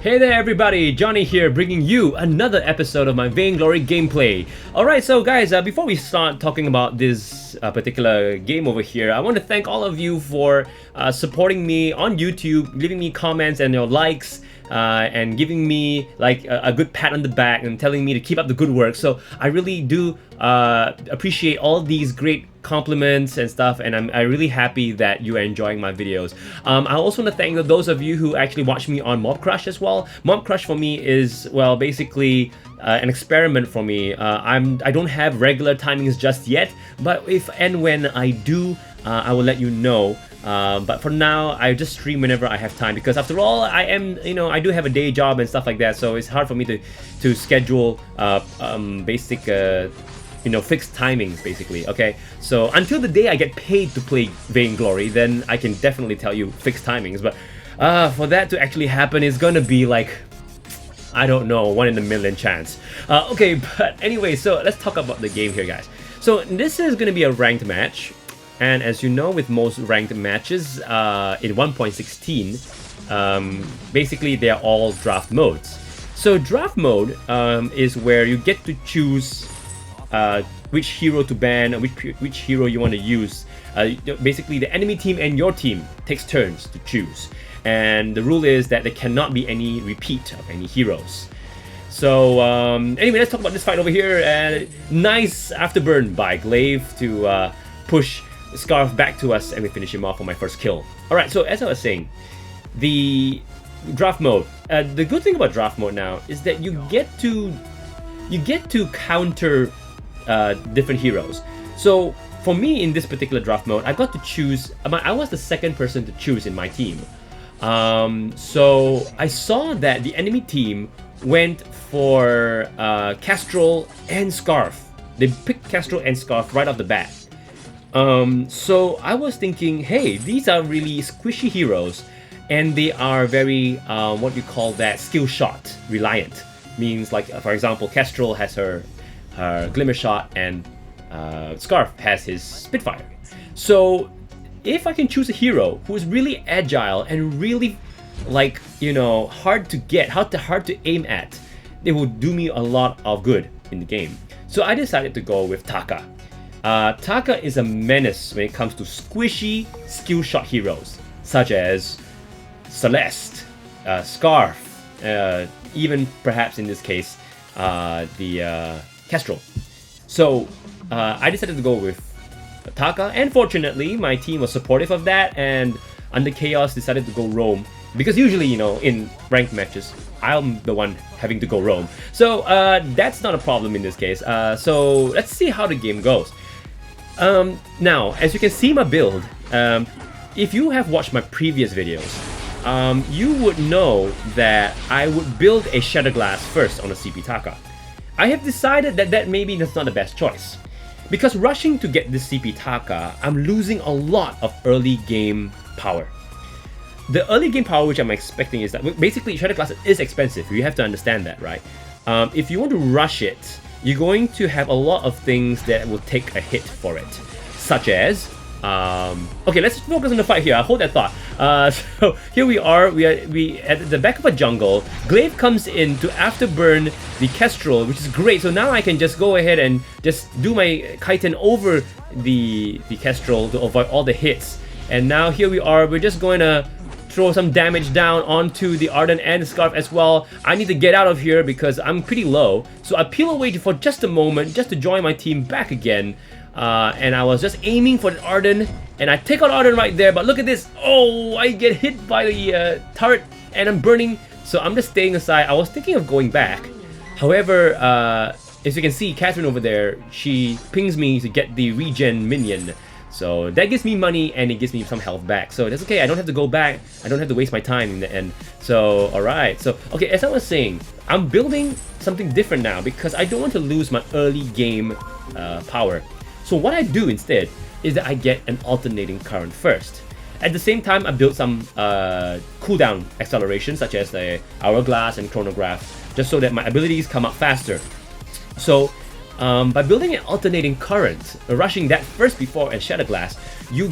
Hey there everybody, Johnny here bringing you another episode of my Vainglory gameplay. Alright, so guys, before we start talking about this particular game over here, I want to thank all of you for supporting me on YouTube, leaving me comments and your likes, and giving me like a good pat on the back and telling me to keep up the good work. So I really do appreciate all these great compliments and stuff, and I'm really happy that you are enjoying my videos. I also want to thank those of you who actually watch me on Mob Crush as well. Mob Crush for me is, well, basically an experiment for me. I don't have regular timings just yet, but if and when I do, I will let you know. But for now, I just stream whenever I have time, because after all, I am, I do have a day job and stuff like that, so it's hard for me to schedule basic fixed timings, basically. Okay, so until the day I get paid to play Vainglory, then I can definitely tell you fixed timings. But for that to actually happen, it's gonna be like, I don't know, 1 in a million chance. Okay, but anyway, so let's talk about the game here, guys. So this is gonna be a ranked match, and as you know, with most ranked matches in 1.16, basically they are all draft modes. So draft mode is where you get to choose which hero to ban, which hero you want to use. Basically, the enemy team and your team takes turns to choose, and the rule is that there cannot be any repeat of any heroes. So anyway, let's talk about this fight over here. Nice afterburn by Glaive to push Scarf back to us, and we finish him off on my first kill. Alright, so as I was saying, the draft mode. The good thing about draft mode now is that you get to counter different heroes. So for me in this particular draft mode, I got to choose. I was the second person to choose in my team. So I saw that the enemy team went for Kestrel and Scarf. They picked Kestrel and Scarf right off the bat. So I was thinking, hey, these are really squishy heroes, and they are very what you call that, skill shot reliant. Means like, for example, Kestrel has her Glimmer Shot, and Scarf has his Spitfire. So if I can choose a hero who is really agile and really, like, hard to get, hard to aim at, they will do me a lot of good in the game. So I decided to go with Taka. Taka is a menace when it comes to squishy skill shot heroes such as Celeste, Scarf, even perhaps in this case the Kestrel. So I decided to go with Taka, and fortunately my team was supportive of that, and under Chaos decided to go Roam, because usually, in ranked matches I'm the one having to go Roam. So that's not a problem in this case. So let's see how the game goes. Now, as you can see my build, if you have watched my previous videos, you would know that I would build a Shatterglass first on a CP Taka. I have decided that maybe that's not the best choice, because rushing to get this CP Taka, I'm losing a lot of early game power. The early game power which I'm expecting is that basically Shatterglass is expensive. You have to understand that, right? If you want to rush it, you're going to have a lot of things that will take a hit for it, such as okay, let's focus on the fight here. I'll hold that thought. So here we are at the back of a jungle. Glaive comes in to afterburn the Kestrel, which is great. So now I can just go ahead and just do my Chitin over the Kestrel to avoid all the hits. And now here we are, we're just going to throw some damage down onto the Ardent and Scarf as well. I need to get out of here because I'm pretty low. So I peel away for just a moment just to join my team back again. And I was just aiming for the Ardent, and I take out Ardent right there, but look at this. Oh, I get hit by the turret and I'm burning. So I'm just staying aside. I was thinking of going back. However, as you can see, Catherine over there, she pings me to get the regen minion. So that gives me money, and it gives me some health back. So that's okay, I don't have to go back. I don't have to waste my time in the end. So, alright. So, okay, as I was saying, I'm building something different now because I don't want to lose my early game power. So what I do instead is that I get an alternating current first. At the same time, I build some cooldown acceleration, such as the Hourglass and Chronograph, just so that my abilities come up faster. So by building an alternating current, rushing that first before a Shatterglass, you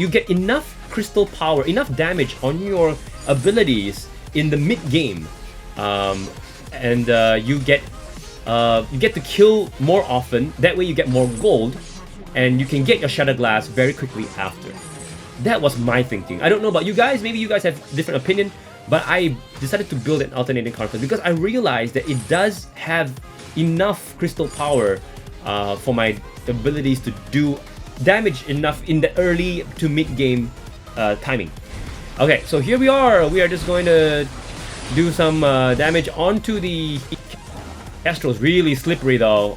get enough crystal power, enough damage on your abilities in the mid game, and you get to kill more often. That way you get more gold, and you can get your Shatter Glass very quickly after. That was my thinking. I don't know about you guys. Maybe you guys have different opinion, but I decided to build an alternating card because I realized that it does have enough crystal power for my abilities to do damage enough in the early to mid game timing. Okay, so here we are. We are just going to do some damage onto the Astro's really slippery though.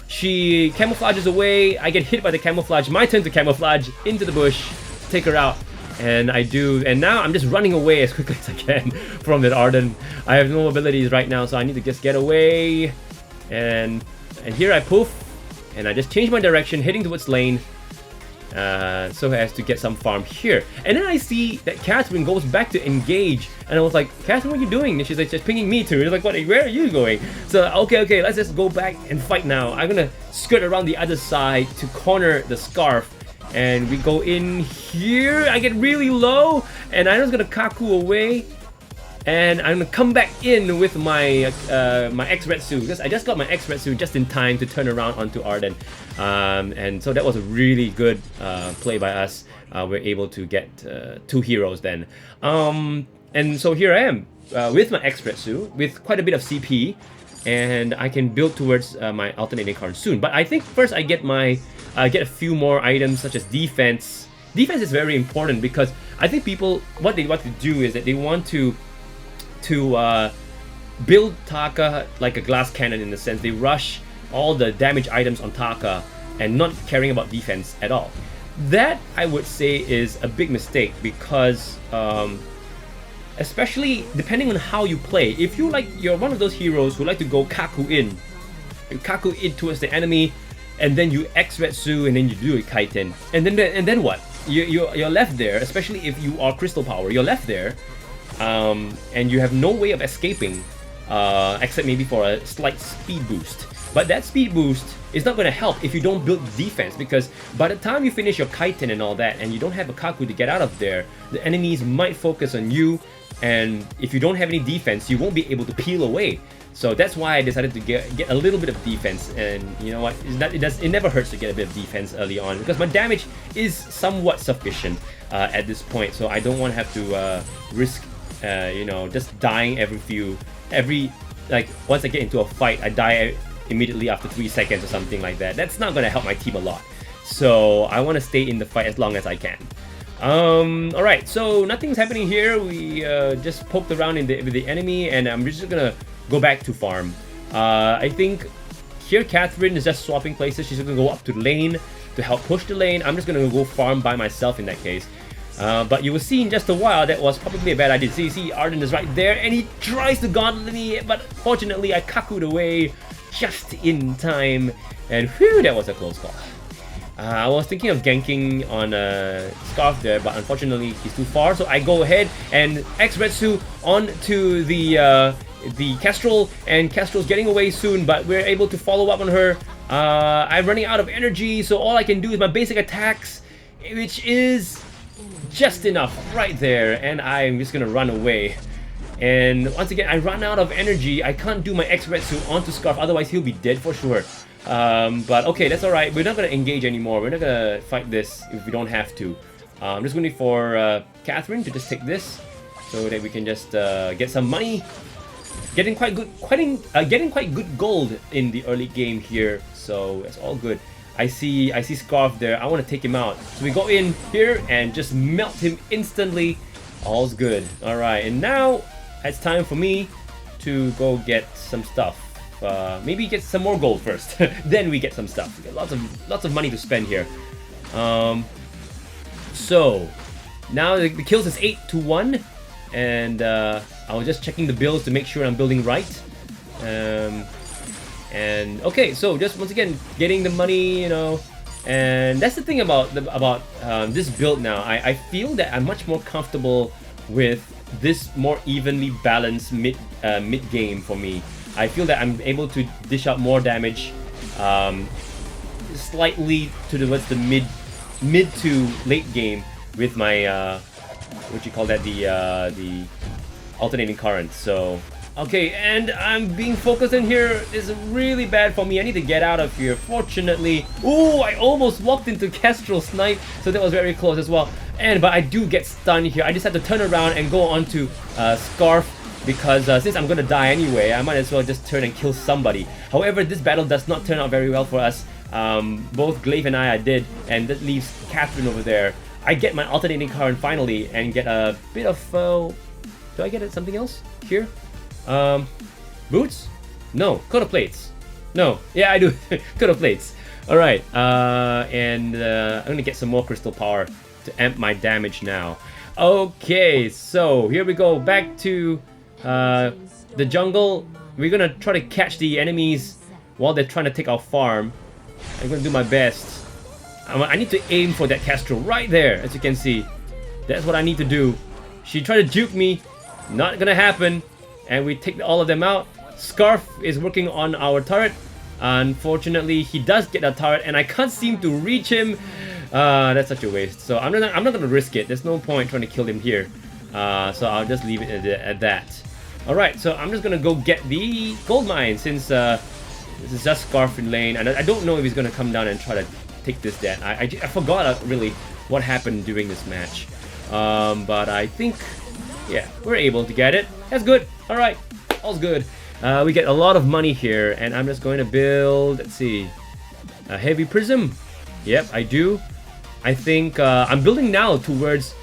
She camouflages away. I get hit by the camouflage. My turn to camouflage into the bush, take her out, and I do. And now I'm just running away as quickly as I can from that Arden. I have no abilities right now, so I need to just get away. And here I poof, and I just change my direction, heading towards lane, so as to get some farm here. And then I see that Catherine goes back to engage, and I was like, Catherine, what are you doing? And she's like, just pinging me too. It's like, what? Where are you going? So okay, let's just go back and fight now. I'm gonna skirt around the other side to corner the Scarf, and we go in here. I get really low, and I'm just gonna Kaku away. And I'm gonna come back in with my my X-Retsu, because I just got my X-Retsu just in time to turn around onto Arden. And so that was a really good play by us. We're able to get 2 heroes then. And so here I am with my X-Retsu, with quite a bit of CP, and I can build towards my alternating card soon. But I think first I get get a few more items such as defense. Defense is very important because I think people, what they want to do is that they want to build Taka like a glass cannon, in the sense they rush all the damage items on Taka and not caring about defense at all. That, I would say, is a big mistake because especially depending on how you play. If you're one of those heroes who like to go Kaku in, you Kaku in towards the enemy, and then you X-Retsu, and then you do a Kaiten, and then what? You're left there, especially if you are Crystal Power, you're left there. And you have no way of escaping except maybe for a slight speed boost. But that speed boost is not going to help if you don't build defense, because by the time you finish your Kaiten and all that, and you don't have a Kaku to get out of there, the enemies might focus on you, and if you don't have any defense, you won't be able to peel away. So that's why I decided to get a little bit of defense, and you know what? It never hurts to get a bit of defense early on, because my damage is somewhat sufficient at this point, so I don't want to have to risk you know, just dying like once I get into a fight, I die immediately after 3 seconds or something like that. That's not gonna help my team a lot. So I want to stay in the fight as long as I can. Alright, so nothing's happening here. We just poked around with the enemy, and I'm just gonna go back to farm. I think here Catherine is just swapping places. She's gonna go up to the lane to help push the lane. I'm just gonna go farm by myself in that case. But you will see in just a while that was probably a bad idea. See, Arden is right there, and he tries to gauntlet me, but fortunately I Kaku'd away just in time, and whew, that was a close call. I was thinking of ganking on Scarf there, but unfortunately he's too far, so I go ahead and X-Retsu onto the Kestrel, and Kestrel's getting away soon, but we're able to follow up on her. I'm running out of energy, so all I can do is my basic attacks, which is just enough right there, and I'm just gonna run away. And once again, I run out of energy. I can't do my X-Retsu onto Scarf, otherwise he'll be dead for sure. But okay, that's alright. We're not gonna engage anymore. We're not gonna fight this if we don't have to. I'm just going for Catherine to just take this, so that we can just get some money. Getting quite good gold in the early game here, so it's all good. I see Scarf there. I want to take him out. So we go in here and just melt him instantly. All's good. Alright, and now it's time for me to go get some stuff. Maybe get some more gold first. Then we get some stuff. We get lots of money to spend here. So now the kills is 8-1, and I was just checking the builds to make sure I'm building right. And okay, so just once again getting the money, you know, and that's the thing about this build now. I feel that I'm much more comfortable with this more evenly balanced mid game for me. I feel that I'm able to dish out more damage, slightly towards the mid to late game with my what you call that, the alternating current. So okay, and I'm being focused in here. It's really bad for me. I need to get out of here. Fortunately, ooh, I almost walked into Kestrel Snipe, so that was very close as well. But I do get stunned here. I just have to turn around and go on to Scarf, because since I'm gonna die anyway, I might as well just turn and kill somebody. However, this battle does not turn out very well for us. Both Glaive and I did, and that leaves Catherine over there. I get my alternating current finally and get a bit of... do I get something else here? Boots? No. Coat of plates. No. Yeah, I do. Coat of plates. Alright. I'm gonna get some more crystal power to amp my damage now. Okay, so here we go. Back to the jungle. We're gonna try to catch the enemies while they're trying to take our farm. I'm gonna do my best. I need to aim for that Kestrel right there, as you can see. That's what I need to do. She tried to juke me. Not gonna happen. And we take all of them out. Scarf is working on our turret. Unfortunately, he does get a turret, and I can't seem to reach him. That's such a waste. So I'm not gonna risk it. There's no point trying to kill him here. So I'll just leave it at that. Alright, so I'm just gonna go get the gold mine, since this is just Scarf in lane, and I don't know if he's gonna come down and try to take this down. I forgot really what happened during this match. But I think, yeah, we're able to get it. That's good. Alright, all's good. We get a lot of money here, and I'm just going to build, let's see, a heavy prism. Yep, I do. I think I'm building now towards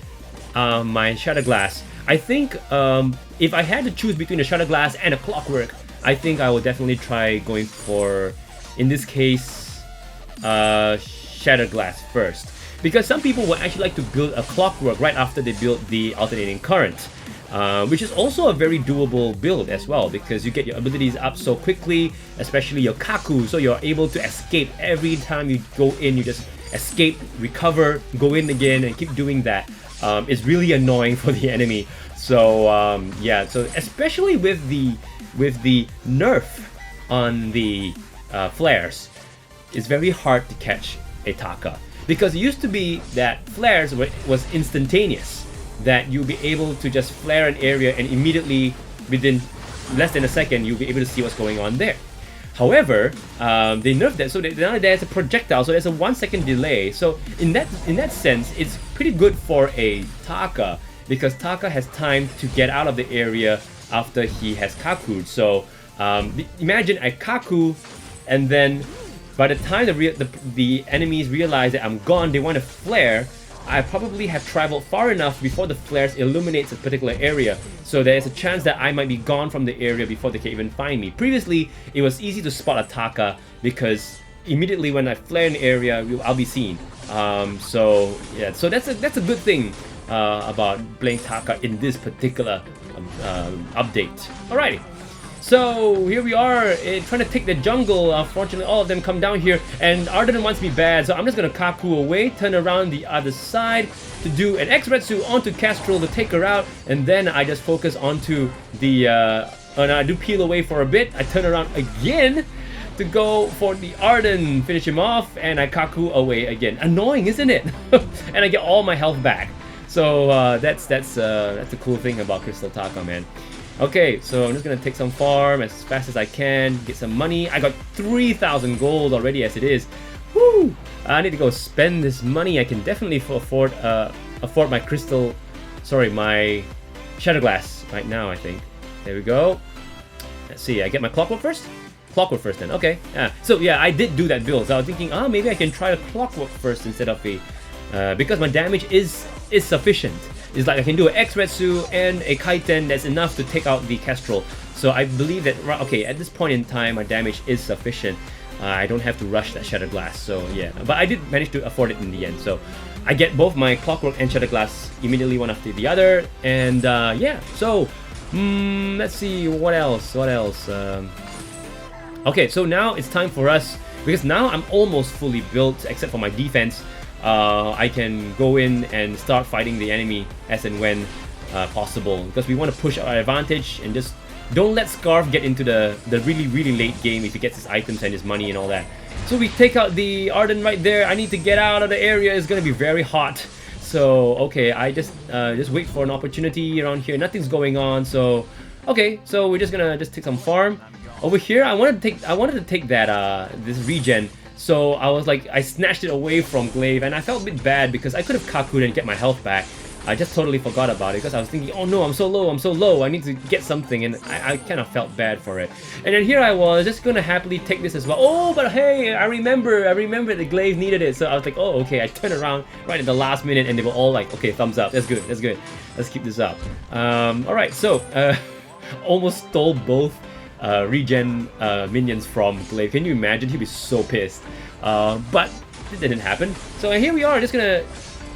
my Shatter Glass. I think if I had to choose between a Shatter Glass and a Clockwork, I think I will definitely try going for, in this case, Shatter Glass first. Because some people would actually like to build a Clockwork right after they build the alternating current. Which is also a very doable build as well, because you get your abilities up so quickly, especially your Kaku, so you're able to escape every time you go in. You just escape, recover, go in again, and keep doing that. It's really annoying for the enemy. So yeah, so especially with the nerf on the flares, it's very hard to catch a Taka, because it used to be that flares was instantaneous, that you'll be able to just flare an area and immediately, within less than a second, you'll be able to see what's going on there. However, they nerfed that, so now there's a projectile, so there's a 1 second delay. So in that sense, it's pretty good for a Taka, because Taka has time to get out of the area after he has Kaku'd. So imagine I Kaku, and then by the time the enemies realize that I'm gone, they want to flare. I probably have traveled far enough before the flares illuminates a particular area, so there is a chance that I might be gone from the area before they can even find me. Previously, it was easy to spot a Taka, because immediately when I flare an area, I'll be seen. So yeah, so that's a good thing about playing Taka in this particular update. Alrighty. So here we are, trying to take the jungle. Unfortunately, all of them come down here, and Arden wants me bad, so I'm just gonna Kaku away, turn around the other side to do an X-Retsu onto Kestrel to take her out, and then I just focus onto the... and I do peel away for a bit. I turn around again to go for the Arden, finish him off, and I Kaku away again. Annoying, isn't it? And I get all my health back. So that's the cool thing about Crystal Taka, man. Okay, so I'm just gonna take some farm as fast as I can, get some money. I got 3,000 gold already as it is. Woo! I need to go spend this money. I can definitely afford my my Shatter Glass right now, I think. There we go. Let's see, I get my Clockwork first? Clockwork first then, okay. So yeah, I did do that build. So I was thinking, maybe I can try a Clockwork first instead of a... because my damage is sufficient. It's like I can do an X-Retsu and a Kaiten that's enough to take out the Kestrel. So I believe that, okay, at this point in time, my damage is sufficient. I don't have to rush that Shatter Glass, so yeah. But I did manage to afford it in the end. So I get both my Clockwork and Shatter Glass immediately, one after the other. And yeah, so let's see, what else? Okay, so now it's time for us, because now I'm almost fully built except for my defense. I can go in and start fighting the enemy as and when possible, because we want to push our advantage and just don't let Scarf get into the really late game if he gets his items and his money and all that. So we take out the Arden right there. I need to get out of the area. It's going to be very hot. So okay, I just wait for an opportunity around here. Nothing's going on, so okay. So we're just gonna just take some farm over here. I wanted to take that this regen. So I was like, I snatched it away from Glaive, and I felt a bit bad because I could have Kaku'd and get my health back. I just totally forgot about it because I was thinking, oh no, I'm so low, I need to get something, and I kind of felt bad for it. And then here I was, just gonna happily take this as well. Oh, but hey, I remember the Glaive needed it, so I was like, oh, okay, I turned around right at the last minute, and they were all like, okay, thumbs up, that's good, let's keep this up. Alright, so, almost stole both regen minions from Glaive. Can you imagine? He'd be so pissed. But it didn't happen. So here we are, just gonna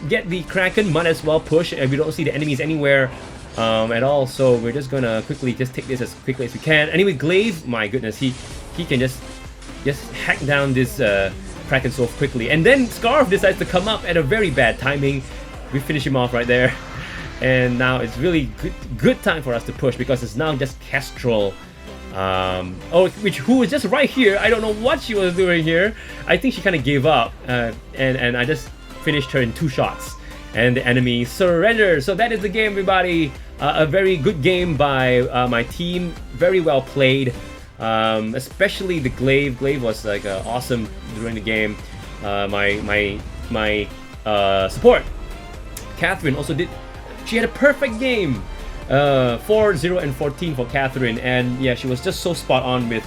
get the Kraken, might as well push, and we don't see the enemies anywhere at all, so we're just gonna quickly just take this as quickly as we can. Anyway, Glaive, my goodness, he can just hack down this Kraken so quickly, and then Scarf decides to come up at a very bad timing. We finish him off right there, and now it's really good time for us to push because it's now just Kestrel. Who was just right here. I don't know what she was doing here. I think she kind of gave up, and I just finished her in 2 shots, and the enemy surrendered. So that is the game, everybody. A very good game by my team. Very well played, especially the Glaive. Glaive was like awesome during the game. My support, Catherine, also did. She had a perfect game. 4, 0, and 14 for Catherine, and yeah, she was just so spot on with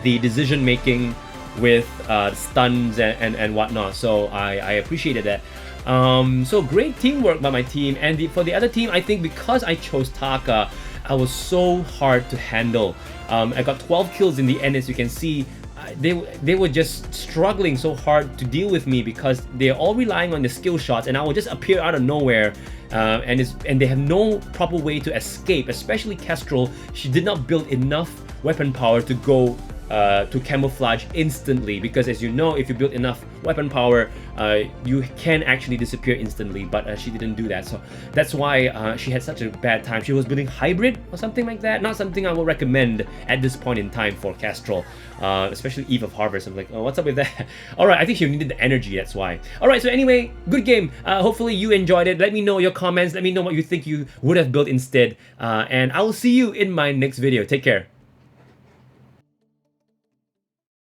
the decision making, with stuns and whatnot. So I appreciated that. So great teamwork by my team, and for the other team, I think because I chose Taka, I was so hard to handle. I got 12 kills in the end, as you can see. They were just struggling so hard to deal with me because they're all relying on the skill shots, and I will just appear out of nowhere, and they have no proper way to escape. Especially Kestrel, she did not build enough weapon power to go to camouflage instantly, because as you know, if you build enough weapon power, you can actually disappear instantly, but she didn't do that. So that's why she had such a bad time. She was building hybrid or something like that. Not something I would recommend at this point in time for Kestrel, especially Eve of Harvest. I'm like, oh, what's up with that? Alright, I think she needed the energy, that's why. Alright, so anyway, good game. Hopefully you enjoyed it. Let me know your comments. Let me know what you think you would have built instead, and I will see you in my next video. Take care.